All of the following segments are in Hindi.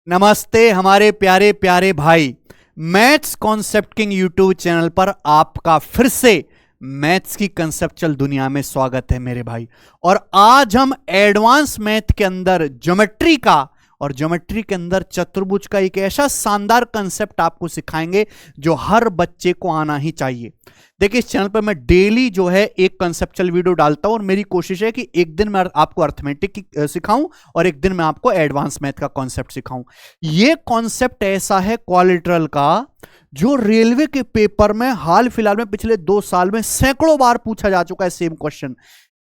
नमस्ते हमारे प्यारे प्यारे भाई। Maths concept king YouTube channel पर आपका फिर से मैथ्स की कंसेप्चुअल दुनिया में स्वागत है मेरे भाई। और आज हम एडवांस मैथ के अंदर ज्योमेट्री का और ज्योमेट्री के अंदर चतुर्भुज का एक ऐसा शानदार कंसेप्ट आपको सिखाएंगे जो हर बच्चे को आना ही चाहिए। देखिए, इस चैनल पर मैं डेली जो है एक कंसेप्चुअल वीडियो डालता हूं और मेरी कोशिश है कि एक दिन मैं आपको अर्थमेटिक सिखाऊं और एक दिन मैं आपको एडवांस मैथ का कॉन्सेप्ट सिखाऊं। ये कॉन्सेप्ट ऐसा है क्वालिटरल का जो रेलवे के पेपर में हाल फिलहाल में पिछले 2 साल में सैकड़ों बार पूछा जा चुका है। सेम क्वेश्चन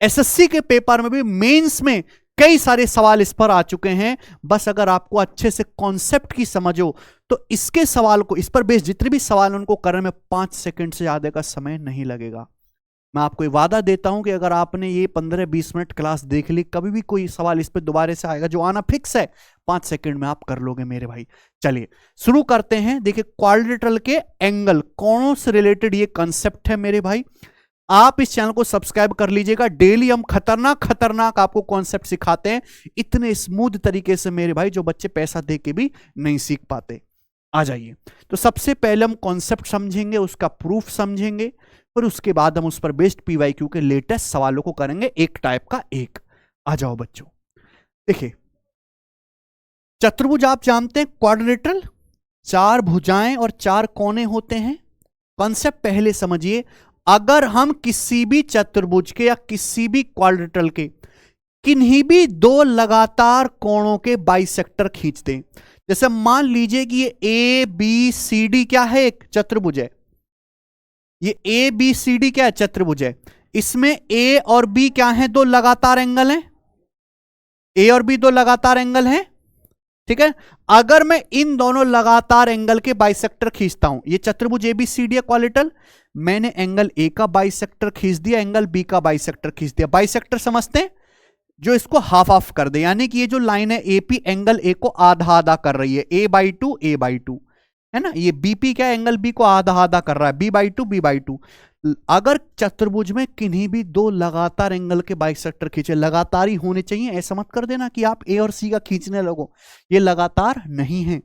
एसएससी के पेपर में भी, मेंस में कई सारे सवाल इस पर आ चुके हैं। बस अगर आपको अच्छे से कॉन्सेप्ट की समझ हो तो इसके सवाल को, इस पर बेस्ड जितने भी सवाल उनको करने में 5 सेकंड से ज्यादा का समय नहीं लगेगा। मैं आपको ये वादा देता हूं कि अगर आपने ये 15-20 मिनट क्लास देख ली, कभी भी कोई सवाल इस पर दोबारा से आएगा जो आना फिक्स है, 5 सेकंड में आप कर लोगे मेरे भाई। चलिए शुरू करते हैं। देखिए, क्वाड्रिलेटरल के एंगल, कोणों से रिलेटेड ये कंसेप्ट है मेरे भाई। आप इस चैनल को सब्सक्राइब कर लीजिएगा। डेली हम खतरनाक खतरनाक आपको कॉन्सेप्ट सिखाते हैं इतने स्मूथ तरीके से मेरे भाई, जो बच्चे पैसा दे के भी नहीं सीख पाते। आ जाइए, तो सबसे पहले हम कॉन्सेप्ट समझेंगे, उसका प्रूफ समझेंगे, फिर उसके बाद हम उस पर बेस्ड पीवाईक्यू के लेटेस्ट सवालों को करेंगे एक टाइप का एक। आ जाओ बच्चों, देखिए चतुर्भुज आप जानते हैं, क्वाड्रिलेटरल 4 भुजाएं और 4 कोने होते हैं। कॉन्सेप्ट पहले समझिए। अगर हम किसी भी चतुर्भुज के या किसी भी क्वाड्रिलेटरल के किन्हीं भी 2 लगातार कोणों के बाइसेक्टर खींच दें, जैसे मान लीजिए कि ये ए बी सी डी क्या है, एक चतुर्भुज है। ये ए बी सी डी क्या है, चतुर्भुज है। इसमें ए और बी क्या है, 2 लगातार एंगल हैं। ए और बी 2 लगातार एंगल हैं, ठीक है। अगर मैं इन दोनों लगातार एंगल के बाइसेक्टर खींचता हूं, ये चतुर्भुज ए बी सी डी है क्वाड्रिलेटरल, मैंने एंगल ए का बाइसेक्टर खींच दिया, एंगल बी का बाइसेक्टर खींच दिया। बाइसेक्टर समझते हैं, जो इसको हाफ हाफ कर दे, यानी कि ये जो लाइन है एपी एंगल ए को आधा आधा कर रही है, a/2 है ना। ये बीपी क्या, एंगल बी को आधा आधा कर रहा है, b/2 अगर चतुर्भुज में किन्हीं भी 2 लगातार एंगल के बाइसेक्टर खींचे, लगातार ही होने चाहिए, ऐसा मत कर देना कि आप ए और सी का खींचने लगो, ये लगातार नहीं है।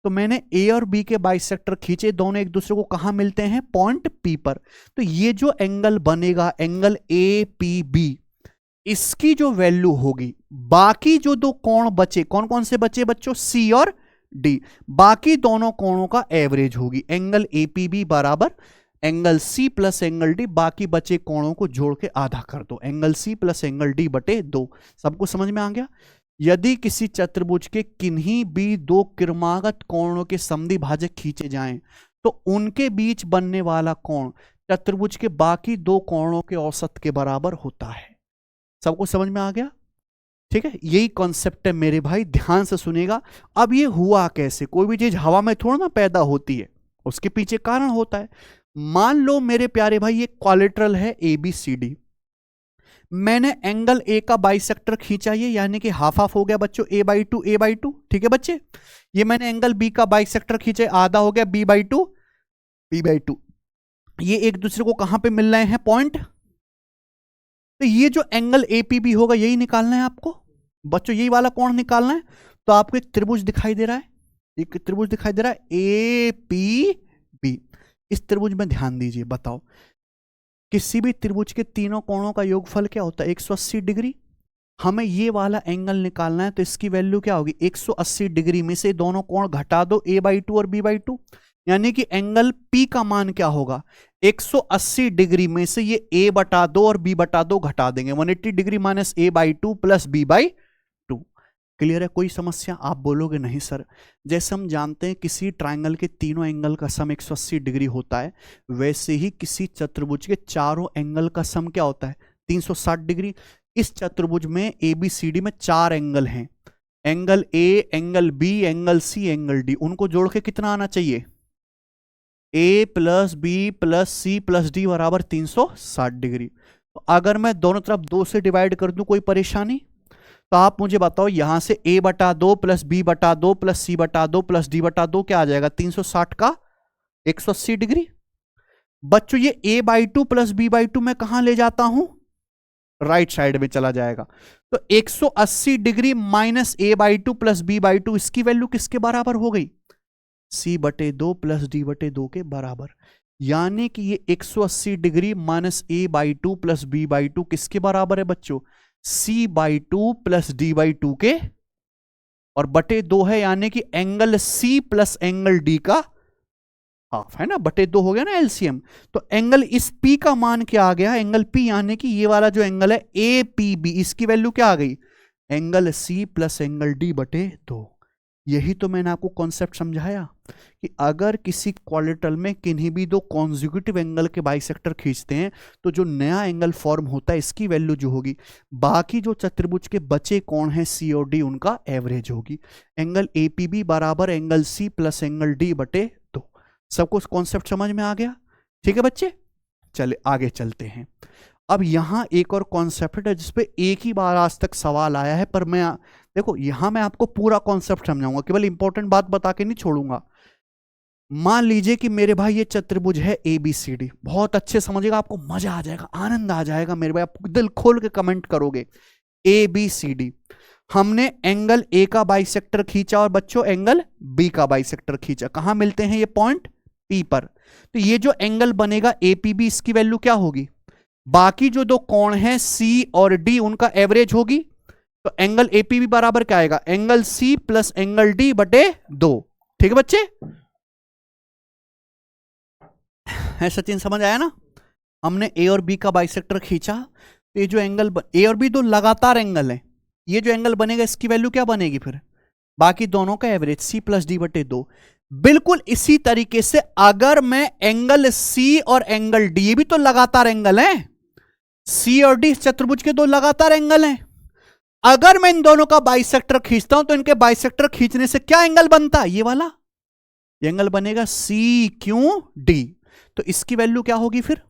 तो मैंने ए और बी के बाइसेक्टर खींचे, दोनों एक दूसरे को कहां मिलते हैं, पॉइंट पी पर। तो ये जो एंगल बनेगा, एंगल ए पी बी, इसकी जो वैल्यू होगी, बाकी जो 2 कोण बचे, कौन कौन से बचे बच्चों, सी और डी, बाकी दोनों कोणों का एवरेज होगी। एंगल एपीबी बराबर angle C plus angle D, बाकी बचे कोणों को जोड़ के आधा कर दो, angle C plus angle D बटे 2। सबको समझ में आ गया। यदि किसी चतुर्भुज के किन्हीं भी 2 क्रमागत कोणों के समद्विभाजक खींचे जाएं तो उनके बीच बनने वाला कोण चतुर्भुज के बाकी 2 कोणों के औसत के बराबर होता है। सबको समझ में आ गया, ठीक है। यही कॉन्सेप्ट है मेरे भाई, ध्यान से सुनिएगा। अब ये हुआ कैसे, कोई भी चीज हवा में थोड़ा ना पैदा होती है, उसके पीछे कारण होता है। मान लो मेरे प्यारे भाई, ये क्वाड्रिलेटरल है ए बी सी डी, मैंने एंगल ए का बाइसेक्टर खींचा, ये यानी कि हाफ हाफ हो गया बच्चों, a/2 ठीक है बच्चे। ये मैंने एंगल बी का बाइसेक्टर खींचे, आधा हो गया, b/2। ये एक दूसरे को कहां पे मिल रहे हैं, पॉइंट। तो ये जो एंगल एपीबी होगा, यही निकालना है आपको बच्चों, यही वाला कोण निकालना है। तो आपको एक त्रिभुज दिखाई दे रहा है, एक त्रिभुज दिखाई दे रहा है एपीबी। इस त्रिभुज में ध्यान दीजिए, बताओ किसी भी त्रिभुज के तीनों कोणों का योगफल क्या होता है, 180 डिग्री। हमें ये वाला एंगल निकालना है, तो इसकी वैल्यू क्या होगी, 180 डिग्री में से दोनों कोण घटा दो, a/2 और b/2, यानी कि एंगल P का मान क्या होगा, 180 डिग्री में से ये a/2 और b/2 घटा देंगे, 180 degree minus a/2 plus b/2। Clear है, कोई समस्या। आप बोलोगे नहीं सर, जैसे हम जानते हैं किसी ट्रायंगल के तीनों एंगल का सम 180 डिग्री होता है, वैसे ही किसी चतुर्भुज के चारों एंगल का सम क्या होता है, 360 डिग्री। इस चतुर्भुज में ए बी सी डी में 4 एंगल हैं, angle A, angle B, angle C, angle D, उनको जोड़ के कितना आना चाहिए, A plus B plus C plus D बराबर 360 डिग्री। तो अगर मैं दोनों तरफ 2 से डिवाइड कर दूं, कोई परेशानी। तो आप मुझे बताओ, यहां से a/2 plus b/2 plus c/2 plus d/2 क्या आ जाएगा, 360 का 180 डिग्री। बच्चों ये a/2 प्लस b/2 मैं कहां ले जाता हूं, राइट साइड में चला जाएगा। तो 180 degree minus a/2 plus b/2, इसकी वैल्यू किसके बराबर हो गई? c/2 प्लस d/2 के बराबर। यानी कि ये 180 degree minus a/2 plus b/2 किसके बराबर है बच्चों? c/2 प्लस d/2 के, और बटे 2 है, यानी कि angle c plus angle d का हाफ है ना, बटे 2 हो गया ना एलसीएम। तो एंगल इस P का मान क्या आ गया? एंगल P, यानी कि ये वाला जो एंगल है APB, इसकी वैल्यू क्या आ गई? Angle C plus angle D बटे 2। यही तो मैंने आपको कॉन्सेप्ट समझाया कि अगर किसी क्वाड्रिलेटरल में किन्हीं भी दो कॉन्जिक्यूटिव एंगल के बाइसेक्टर खींचते हैं तो जो नया एंगल फॉर्म होता है इसकी वैल्यू जो होगी बाकी जो चतुर्भुज के बचे कोण हैं C और D उनका एवरेज होगी। एंगल APB बराबर angle C plus angle D बटे 2। सबको कॉन्सेप्ट समझ में आ गया? ठीक है बच्चे, चले आगे चलते हैं। अब यहां एक और कॉन्सेप्ट है जिसपे एक ही बार आज तक सवाल आया है, पर मैं देखो यहां मैं आपको पूरा कॉन्सेप्ट समझाऊंगा, केवल इंपॉर्टेंट बात बता के नहीं छोड़ूंगा। मान लीजिए कि मेरे भाई ये चतुर्भुज है ABCD, बहुत अच्छे समझिएगा, आपको मजा आ जाएगा, आनंद आ जाएगा मेरे भाई, आप दिल खोल के कमेंट करोगे। ABCD, हमने एंगल A का बाइसेक्टर खींचा और बच्चों एंगल B का बाइसेक्टर खींचा। कहां मिलते हैं ये पॉइंट? P पर। तो ये जो एंगल बनेगा APB, इसकी वैल्यू क्या होगी? बाकी जो दो कोण हैं C और D उनका एवरेज होगी। तो एंगल APB बराबर क्या आएगा? Angle C plus angle D बटे 2। ठीक है बच्चे, है सचिन, समझ आया ना? हमने A और B का बाइसेक्टर खींचा, तो ये जो एंगल A और B दो लगातार एंगल है, ये जो एंगल बनेगा इसकी वैल्यू क्या बनेगी फिर? बाकी दोनों का एवरेज C प्लस D बटे 2। बिल्कुल इसी तरीके से अगर मैं एंगल C और एंगल D, ये भी तो लगातार एंगल है, C और D चतुर्भुज के दो लगातार एंगल हैं, अगर मैं इन दोनों का बाइसेक्टर खींचता हूं तो इनके बाइसेक्टर खींचने से क्या एंगल बनता है? ये वाला एंगल बनेगा CQD। तो इसकी वैल्यू क्या होगी फिर?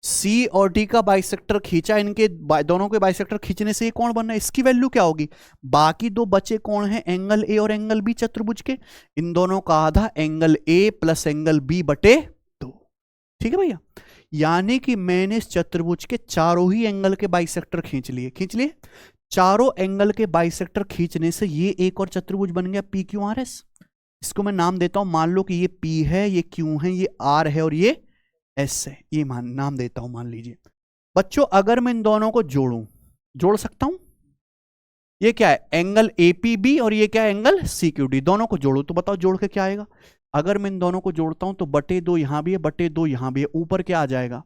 C और D का बाइसेक्टर खींचा, इनके दोनों के बाइसेक्टर खींचने से ये कोण बनना है, इसकी वैल्यू क्या होगी? बाकी दो बचे कोण हैं एंगल A और एंगल B चतुर्भुज के, इन दोनों का आधा angle A plus angle B बटे 2। ठीक है भैया, यानी कि मैंने इस चतुर्भुज के चारों ही एंगल के बाइसेक्टर खींच लिए। चारों एंगल के बाइसेक्टर खींचने से ये एक और चतुर्भुज बन गया PQRS। इसको मैं नाम देता हूं, मान लो कि ये P है, ये Q है, ये R है और ये S है, ये नाम देता हूं। मान लीजिए बच्चों अगर मैं इन दोनों को जोड़ सकता हूं, ये क्या है? एंगल APB और ये क्या है? Angle CQD। दोनों को जोड़ो तो बताओ जोड़ के क्या आएगा? अगर मैं इन दोनों को जोड़ता हूं तो बटे 2 यहां भी है, बटे 2 यहां भी है, ऊपर क्या आ जाएगा?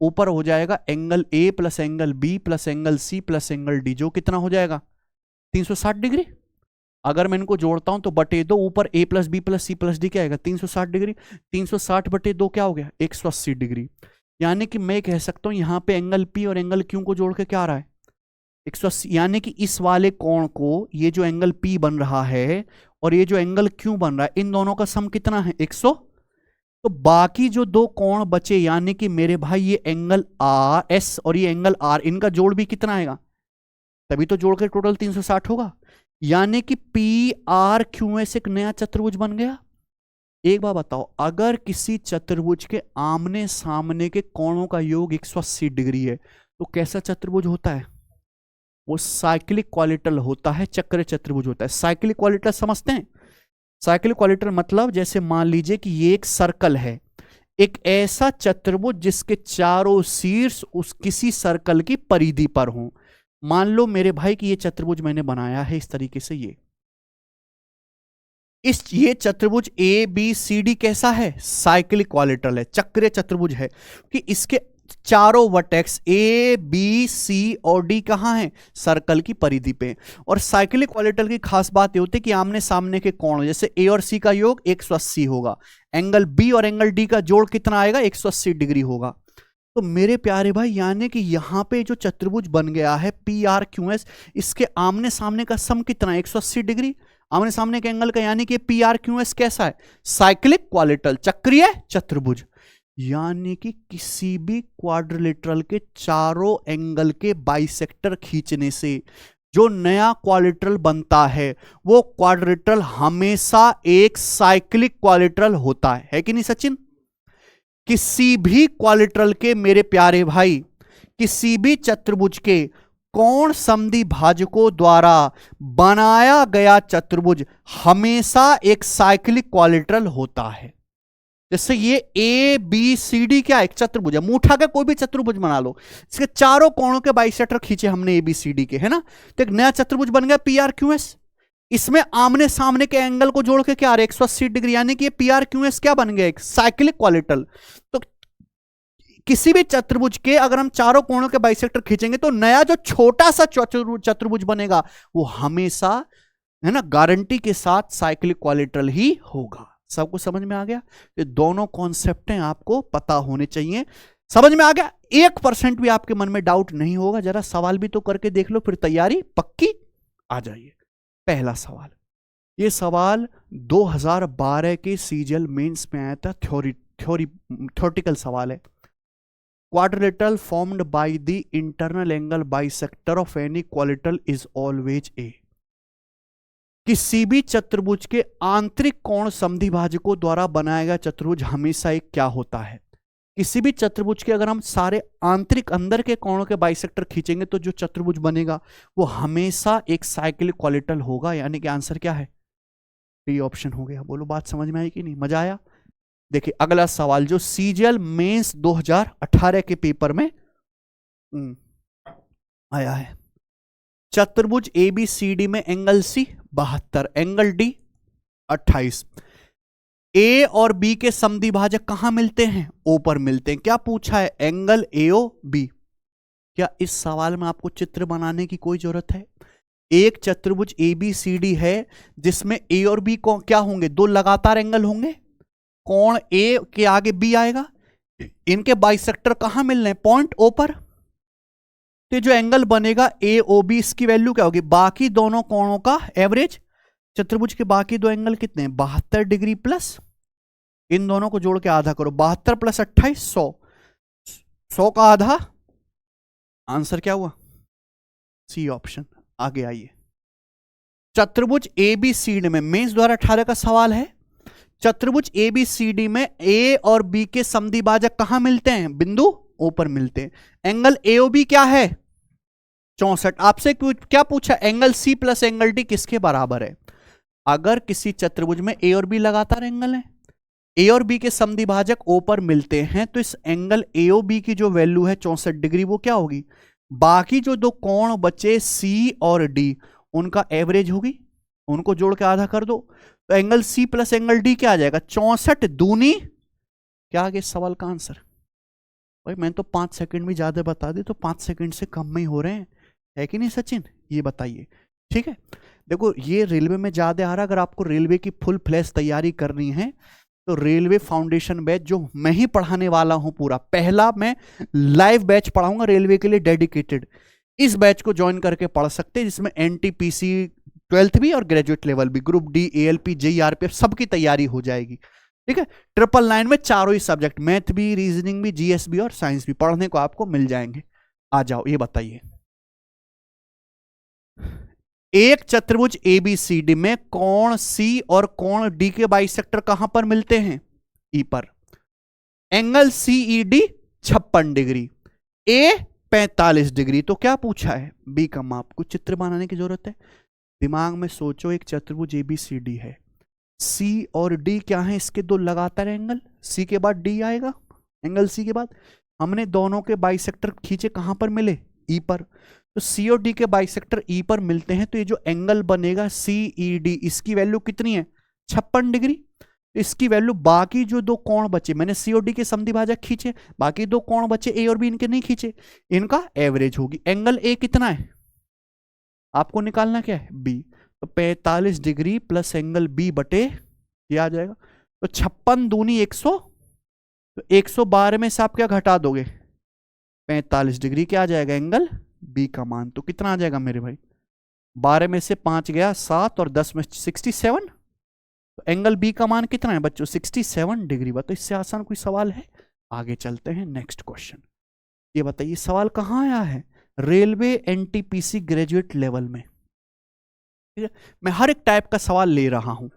ऊपर हो जाएगा angle A plus angle B plus angle C plus angle D, जो कितना हो जाएगा? 360 डिग्री। अगर मैं इनको जोड़ता हूं तो बटे 2, ऊपर A plus B plus C plus D क्या आएगा? 360 डिग्री। 360 बटे 2 क्या हो गया? 180 डिग्री। यानी कि मैं कह सकता हूं यहां पे एंगल P और एंगल Q को जोड़ के क्या आ रहा है? 180। यानी कि इस वाले कोण को, ये जो एंगल P बन रहा है और ये जो एंगल Q बन रहा है, इन दोनों का सम कितना है? 100। तो बाकी जो दो कोण बचे, यानी कि मेरे भाई ये एंगल S और ये एंगल R, इनका जोड़ भी कितना आएगा? तभी तो जोड़ के टोटल 360 होगा। यानी कि PRQS एक नया चतुर्भुज बन गया। एक बात बताओ, अगर किसी चतुर्भुज के आमने सामने के कोणों का योग 180 डिग्री है तो कैसा चतुर्भुज होता है? वो साइक्लिक क्वाड्रिलेटरल होता है, चक्र चतुर्भुज होता है। साइक्लिक क्वाड्रिलेटरल समझते हैं? साइक्लिक क्वाड्रिलेटरल मतलब जैसे मान लीजिए कि ये एक सर्कल है, एक ऐसा चतुर्भुज जिसके चारों शीर्ष उस किसी सर्कल की परिधि पर हों। मान लो मेरे भाई कि ये चतुर्भुज मैंने बनाया है इस तरीके से, ये चतुर्भुज ABCD कैसा है? साइक्लिक क्वाड्रिलेटरल है, चक्रीय चतुर्भुज है कि इसके चारों वर्टेक्स A, B, C और D कहां हैं? सर्कल की परिधि पे। और साइक्लिक क्वाड्रिलेटरल की खास बात ये होती है कि आमने सामने के कोण, जैसे A और C का योग 180 होगा, एंगल B और एंगल D का जोड़ कितना आएगा? 180 डिग्री होगा। तो मेरे प्यारे भाई, यानी कि यहां पे जो चतुर्भुज बन गया है PRQS, इसके आमने सामने का सम कितना है? 180 डिग्री आमने सामने के एंगल का, यानी कि PRQS कैसा है? साइक्लिक क्वाड्रिलेटरल, चक्रीय चतुर्भुज। यानी कि किसी भी क्वाड्रिलेटरल के चारों एंगल के बाइसेक्टर खींचने से जो नया क्वाड्रिलेटरल बनता है वो क्वाड्रिलेटरल हमेशा एक साइक्लिक क्वाड्रिलेटरल होता है कि नहीं सचिन? किसी भी क्वाड्रिलेटरल के मेरे प्यारे भाई, किसी भी चतुर्भुज के कोण समद्वि भाजकों द्वारा बनाया गया चतुर्भुज हमेशा एक साइक्लिक क्वाड्रिलेटरल होता है। जैसे ये ए बी सी डी क्या एक चतुर्भुज है, मुठा का कोई भी चतुर्भुज बना लो, इसके चारों कोणों के बाइसेक्टर खींचे हमने ए बी सी डी के, है ना, तो एक नया चतुर्भुज बन गया पी आर क्यू एस। इसमें आमने सामने के एंगल को जोड़ के क्या आ रहा है 180 डिग्री, यानी कि ये पी आर क्यू एस क्या बन गया एक साइक्लिक क्वाड्रिलेटरल। तो किसी भी चतुर्भुज के अगर हम चारों कोणों के बाइसेक्टर खींचेंगे तो नया जो छोटा सा चतुर्भुज बनेगा वो हमेशा, है ना, गारंटी के साथ साइक्लिक क्वाड्रिलेटरल ही होगा। सबको समझ में आ गया? ये दोनों कॉन्सेप्टें आपको पता होने चाहिए। समझ में आ गया? 1% भी आपके मन में डाउट नहीं होगा। जरा सवाल भी तो करके देख लो, फिर तैयारी पक्की। आ जाइए पहला सवाल। ये सवाल 2012 के सीजीएल मेंस में आया था, थ्योरेटिकल सवाल है। Quadrilateral formed by the internal angle bisector of any quadrilateral is always a. किसी भी चतुर्भुज के आंतरिक कोण समद्विभाजकों द्वारा बनाया गया चतुर्भुज हमेशा एक क्या होता है? किसी भी चतुर्भुज के अगर हम सारे आंतरिक अंदर के कोणों के बाइसेक्टर खींचेंगे तो जो चतुर्भुज बनेगा वो हमेशा एक साइक्लिक क्वाड्रिलेटरल होगा। यानी कि आंसर क्या है? बी ऑप्शन हो गया। बोलो बात समझ में आई कि नहीं? मजा आया? देखिए अगला सवाल जो सीजीएल मेंस 2018 के पेपर में आया है। चतुर्भुज एबीसीडी में एंगल सी 72, एंगल डी 28, ए और बी के समद्विभाजक कहां मिलते हैं? ओ पर मिलते हैं। क्या पूछा है? एंगल एओ बी। क्या इस सवाल में आपको चित्र बनाने की कोई जरूरत है? एक चतुर्भुज एबीसीडी है जिसमें ए और बी को क्या होंगे? दो लगातार एंगल होंगे। कोण ए के आगे बी आएगा, इनके बाइसेक्टर कहां मिल रहे हैं? पॉइंट ओ पर। तो जो एंगल बनेगा ए ओ बी, इसकी वैल्यू क्या होगी? बाकी दोनों कोणों का एवरेज। चतुर्भुज के बाकी दो एंगल कितने हैं? 72 डिग्री प्लस, इन दोनों को जोड़ के आधा करो, 72 प्लस 28 100, 100 का आधा। आंसर क्या हुआ? C option. आगे आइए। चतुर्भुज एबीसीडी में मेंस 2018 का सवाल है। चतुर्भुज एबीसीडी में ए और बी के समद्विभाजक कहां मिलते हैं? बिंदु ओ पर मिलते हैं। एंगल एओबी क्या है? 64। आपसे क्या पूछा? Angle C plus angle D किसके बराबर है? अगर किसी चतुर्भुज में ए और बी लगातार एंगल है, ए और बी के समद्विभाजक ओ पर मिलते हैं, तो इस एंगल एओबी की जो वैल्यू है 64 डिग्री, वो क्या होगी? बाकी जो दो कोण बचे सी और डी, उनका एवरेज होगी, उनको जोड़ के आधा कर दो, तो angle C plus angle D क्या आ जाएगा? 64 दूनी क्या आ गया सवाल का आंसर? भाई मैंने तो 5 सेकंड भी ज्यादा बता दी, तो 5 सेकंड से कम में ही हो रहे हैं, है कि नहीं सचिन? ये बताइए। ठीक है, देखो ये रेलवे में ज्यादा आ रहा है। अगर आपको रेलवे की फुल फ्लैश तैयारी करनी है तो रेलवे फाउंडेशन बैच जो मैं ही पढ़ाने वाला हूं, पूरा पहला मैं लाइव बैच पढ़ाऊंगा रेलवे के लिए डेडिकेटेड, इस बैच को ज्वाइन करके पढ़ सकते हैं, जिसमें एनटीपीसी 12th भी और ग्रेजुएट लेवल भी, group D, ALP, JE, RPF सबकी तैयारी हो जाएगी। ठीक है, 999 में चारों ही सब्जेक्ट, मैथ भी, रीजनिंग भी, जीएस भी और साइंस भी पढ़ने को आपको मिल जाएंगे। आ जाओ, ये बताइए। एक चतुर्भुज एबीसीडी में कोण सी और कोण डी के बाइसेक्टर कहां पर मिलते हैं? ई पर। एंगल सीईडी 56 डिग्री, ए 45 डिग्री। तो क्या पूछा है? बी का माप। कुछ चित्र बनाने की जरूरत है? दिमाग में सोचो, एक चतुर्भुज एबीसीडी है, सी और डी क्या है? इसके दो लगातार एंगल, सी के बाद डी आएगा, एंगल सी के बाद हमने दोनों के बाइसेक्टर खींचे, कहां पर मिले? ई पर। तो सी और डी के बाइसेक्टर ई पर मिलते हैं, तो ये जो एंगल बनेगा सीईडी, इसकी वैल्यू कितनी है? 56 डिग्री। तो इसकी वैल्यू, बाकी जो दो कोण बचे, मैंने सी और डी के समद्विभाजक खींचे, बाकी दो कोण बचे ए और बी, इनके नहीं खींचे, इनका एवरेज होगी। एंगल ए कितना है? आपको निकालना क्या है? बी। तो 45 डिग्री प्लस एंगल बी बटे ये आ जाएगा, तो 56 दूनी 100, तो 112 में से आप क्या घटा दोगे? 45 डिग्री। क्या आ जाएगा? एंगल बी का मान। तो कितना आ जाएगा मेरे भाई? 12 में से 5 गया 7 और 10 में 67, तो एंगल बी का मान कितना है बच्चों? 67 डिग्री। तो इससे आसान कोई सवाल है? आगे चलते हैं, नेक्स्ट क्वेश्चन। ये बताइए सवाल कहां आया है? रेलवे एनटीपीसी ग्रेजुएट लेवल में। ठीक है, मैं हर एक टाइप का सवाल ले रहा हूं।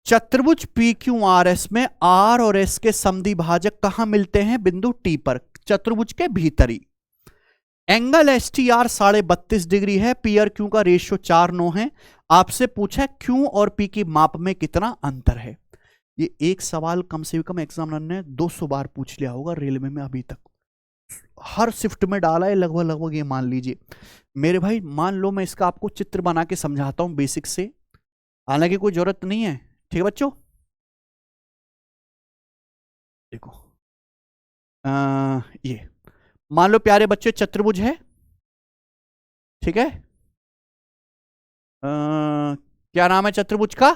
चतुर्भुज PQRS में आर और एस के समद्विभाजक कहां मिलते हैं? बिंदु टी पर, चतुर्भुज के भीतरी। Angle S T R 32.5 degree है, पी और क्यू का रेशियो 4:9 है। आपसे पूछा है क्यू और पी की माप में कितना अंतर है। ये एक सवाल कम से कम एग्जामिनर ने 200 बार पूछ लिया होगा रेलवे में अभी तक, हर शिफ्ट में डाला है लगभग लगभग। ये मान लीजिए मेरे भाई, मान लो मैं इसका आपको चित्र बना के समझाता हूं बेसिक से, हालांकि कोई जरूरत नहीं है, ठीक है बच्चों। देखो ये मान लो प्यारे बच्चे चतुर्भुज है, ठीक है। क्या नाम है चतुर्भुज का?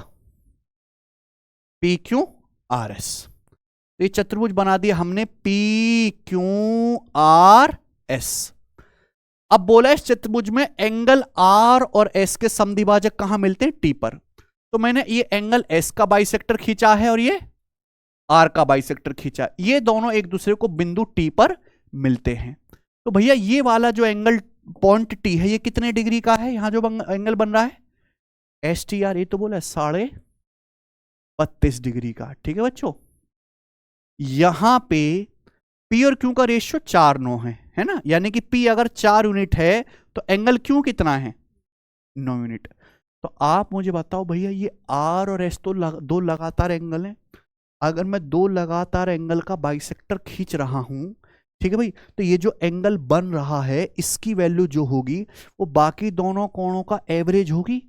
P Q R S. तो ये चतुर्भुज बना दिया हमने पी क्यू आर एस। अब बोला इस चतुर्भुज में एंगल आर और एस के समद्विभाजक कहां मिलते हैं? टी पर। तो मैंने ये एंगल एस का बाइसेक्टर खींचा है और ये आर का बाइसेक्टर खींचा, ये दोनों एक दूसरे को बिंदु टी पर मिलते हैं। तो भैया ये वाला जो एंगल पॉइंट टी है ये कितने डिग्री का है? यहां जो एंगल बन रहा है एस टी आर, ये तो बोला 32.5 डिग्री का, ठीक है बच्चों। यहां पे पी और क्यू का रेशियो 4:9 है ना, यानी कि पी अगर 4 यूनिट है तो एंगल क्यू कितना है? 9 यूनिट। तो आप मुझे बताओ भैया, ये आर और एस तो दो लगातार एंगल हैं। अगर मैं दो लगातार एंगल का बाइसेक्टर खींच रहा हूं, ठीक है भाई, तो ये जो एंगल बन रहा है इसकी वैल्यू जो होगी वो बाकी दोनों कोणों का एवरेज होगी,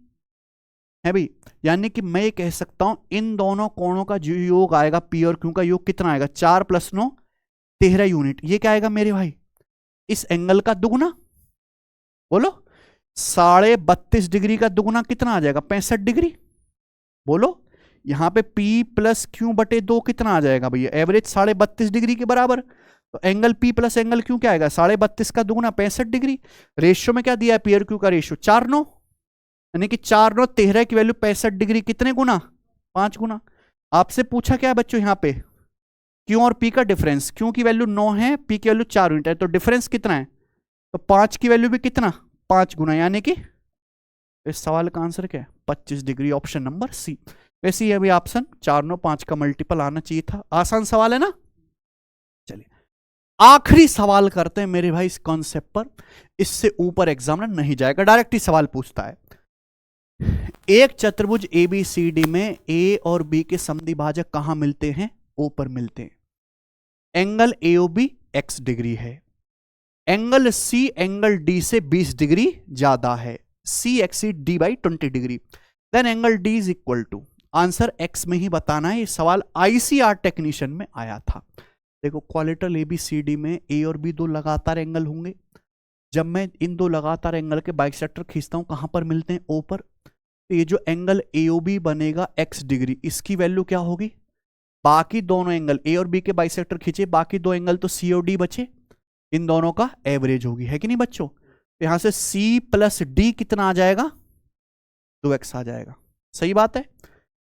है भाई। यानी कि मैं ये कह सकता हूं इन दोनों कोणों का जो योग आएगा, पी और क्यू का योग कितना आएगा? 4 + 9 13 यूनिट। ये क्या आएगा मेरे भाई? इस एंगल का दुगुना। बोलो 32.5 डिग्री का दुगुना कितना आ जाएगा? 65 डिग्री। बोलो यहां पे P + Q/2 कितना आ जाएगा भैया? एवरेज 32.5 डिग्री के बराबर। तो एंगल P + एंगल Q क्या आएगा? 32.5 का दुगुना 65 डिग्री। रेशियो में क्या दिया है? P और Q का रेशियो 4:9, यानी कि 4:9 13 की वैल्यू 65 डिग्री, कितने गुना? 5 गुना। आपसे पूछा क्या है बच्चों यहाँ पे? Q और P का डिफरेंस। Q की वैल्यू 9 है, P की वैल्यू 4 यूनिट है, तो डिफरेंस कितना है? तो 5 की वैल्यू भी कितना? 5 गुना, यानी कि इस सवाल का आंसर क्या है? 25 डिग्री, ऑप्शन नंबर सी। वैसे ही अभी ऑप्शन 4 9 5 का मल्टीपल आना चाहिए था। आसान सवाल है ना। चलिए आखिरी सवाल करते हैं मेरे भाई इस कॉन्सेप्ट पर, इससे ऊपर एग्जामिनर नहीं जाएगा, डायरेक्ट ही सवाल पूछता है। एक चतुर्भुज ABCD में A और B के समद्विभाजक कहां मिलते हैं? O पर मिलते हैं। एंगल AOB x डिग्री है, एंगल C एंगल D से 20 डिग्री ज्यादा है, C exceed D by 20 degree, then angle D is equal to, answer x में ही बताना है। ये सवाल ICR टेक्नीशियन में आया था। देखो क्वालिटल ABCD में A और B दो लगातार एंगल होंगे। जब मैं इन दो लगातार एंगल के बाइसेक्टर खींचता हूं कहां पर मिलते हैं? O पर। तो ये जो एंगल AOB बनेगा x डिग्री, इसकी वैल्यू क्या होगी? बाकी दोनों एंगल A और B के बाइसेक्टर खींचे, बाकी दो एंगल तो C और D बचे, इन दोनों का एवरेज होगी, है कि नहीं बच्चों? तो यहां से C + D कितना आ जाएगा? 2x आ जाएगा। सही बात है।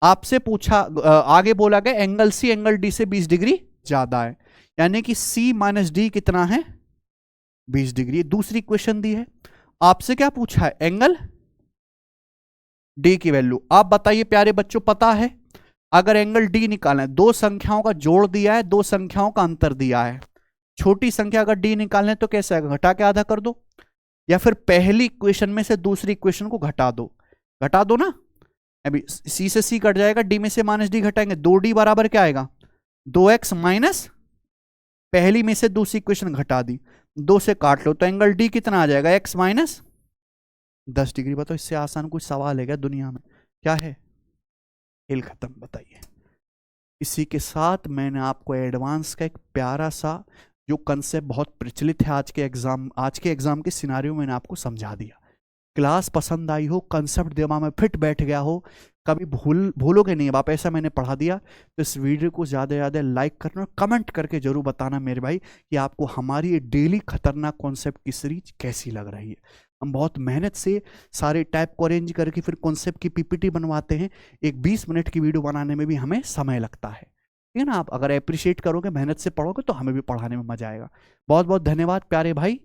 आपसे पूछा आगे बोला गया एंगल C एंगल D से 20 डिग्री ज्यादा है, यानी कि C - D कितना है? 20 डिग्री। दूसरी क्वेश्चन दी है, आपसे क्या पूछा है? एंगल D की वैल्यू। आप बताइए प्यारे बच्चों, पता है अगर एंगल D निकालना है, दो संख्याओं का जोड़ दिया है, दो संख्याओं का अंतर दिया है, छोटी संख्या अगर D निकालने तो कैसे आएगा? घटा के आधा कर दो, या फिर पहली इक्वेशन में से दूसरी इक्वेशन को घटा दो। घटा दो ना, अभी C से C कट जाएगा, D में से -D घटाएंगे, 2D बराबर क्या आएगा? 2x माइनस, पहली में से दूसरी इक्वेशन घटा दी, 2 से काट लो, तो एंगल D कितना आ जाएगा? x - 10 degree. बताओ इससे आसान कोई सवाल है क्या दुनिया में? क्या है? खेल खत्म। बताइए। इसी के साथ मैंने आपको एडवांस का एक प्यारा सा जो कंसेप्ट बहुत प्रचलित है आज के एग्जाम के सिनारियो में मैंने आपको समझा दिया। क्लास पसंद आई हो, कंसेप्ट दिमाग में फिट बैठ गया हो, कभी भूलोगे नहीं। अब आप ऐसा मैंने पढ़ा दिया तो इस वीडियो को ज़्यादा से ज़्यादा लाइक करना और कमेंट करके जरूर बताना मेरे भाई कि आपको हमारी ये डेली खतरनाक कॉन्सेप्ट की सीरीज कैसी लग रही है। हम बहुत मेहनत से सारे टाइप को अरेंज करके फिर कॉन्सेप्ट की PPT बनवाते हैं। एक 20 मिनट की वीडियो बनाने में भी हमें समय लगता है, ठीक है ना। आप अगर अप्रिशिएट करोगे, मेहनत से पढ़ोगे तो हमें भी पढ़ाने में मजा आएगा। बहुत बहुत धन्यवाद प्यारे भाई।